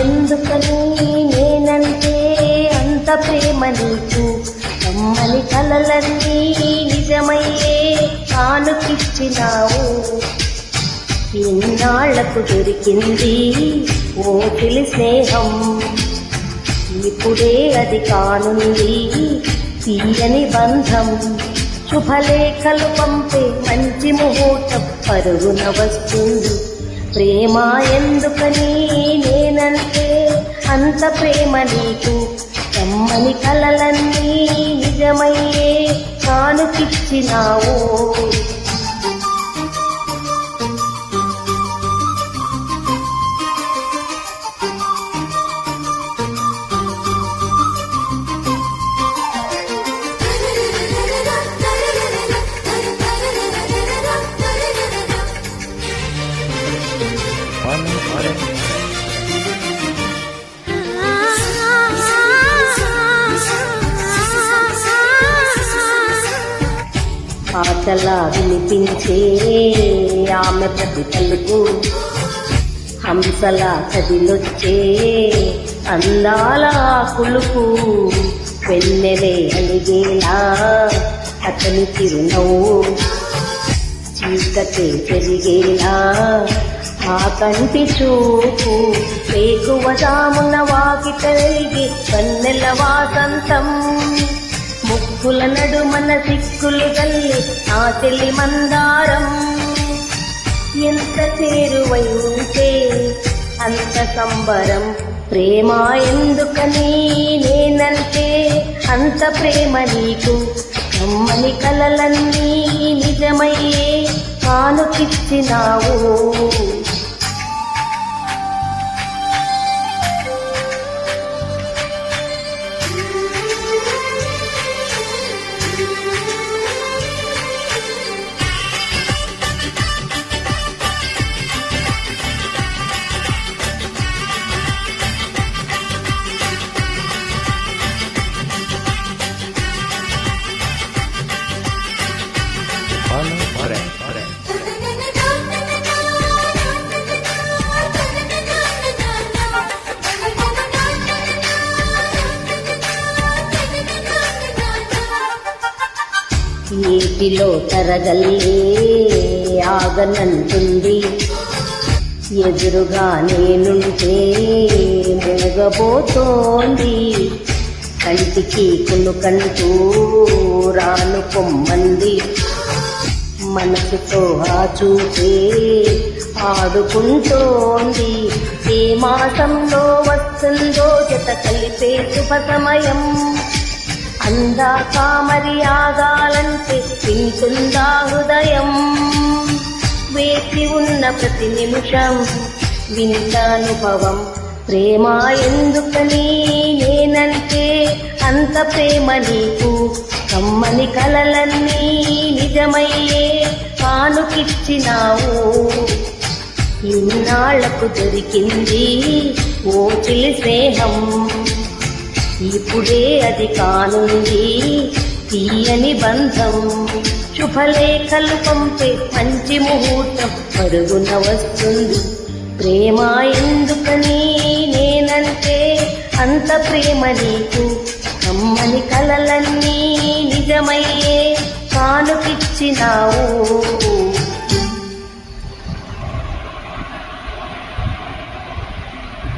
ఎందుకని నేనంటే అంత ప్రేమ నీకు, కమ్మని కలలన్నీ నిజమయ్యే కానుకిచ్చినావు. ఇన్నాళ్లకు దొరికింది ఓ పిలి స్నేహం, ఇప్పుడే అది కానుంది తీయని బంధం. శుభలేఖలు పంపే మంచి ముహూర్తం పరుగున వస్తుంది. ప్రేమ ఎందుకని నేనంటే అంత ప్రేమ నీకు, కమ్మని కలలన్నీ నిజమయ్యే కానుకిచ్చినావు. ఆటలా వినిపించే ఆమె ప్రతి పలుకు, హంసలా కదిలొచ్చే అందాల కులుకు, వెన్నెలే అలిగేలా అతని చిరునవ్వు, చీకటే పెరిగేలా ఆ కంటి చూపు, వేకువజామున వాకిట వెలిగే కన్నెల వాసంతం, ముక్కుల నడుమన సిక్కులు గల్లి ఆ చెల్లి మందారం. ఎంత చేరువై ఉంటే అంత సంబరం. ప్రేమ ఎందుకని నేనంటే అంత ప్రేమ నీకు, కమ్మని కలలన్నీ నిజమయ్యే కానుకిచ్చినావు. నీటిలో తరగల్లే ఆగనంటుంది, ఎదురుగా నేనుంటే మూగబోతోంది. కంటికి కునుకంటూ రాను కొమ్మంది, మనసుతో ఆ చూపే ఆడుకుంటోంది. ఏ మాసంలో వస్తుందో జత కలిపే శుభ సమయం, అందాక మరి ఆగాలంటే వింటుందా హృదయం. వేచి ఉన్న ప్రతి నిమిషం వింతానుభవం. ప్రేమ ఎందుకని నేనంటే అంత ప్రేమ నీకు, కమ్మని కలలన్నీ నిజమయ్యే కానుకిచ్చినావు. ఇన్నాళ్లకు దొరికింది ఓ చిలి స్నేహం, ఇప్పుడే అది కానుంది తీయని బంధం. శుభలేఖలు పంపే మంచి ముహూర్తం పరుగున వస్తుంది. ప్రేమ ఎందుకని నేనంటే అంత ప్రేమ నీకు, కమ్మని కలలన్నీ నిజమయ్యే కానుకిచ్చినావు.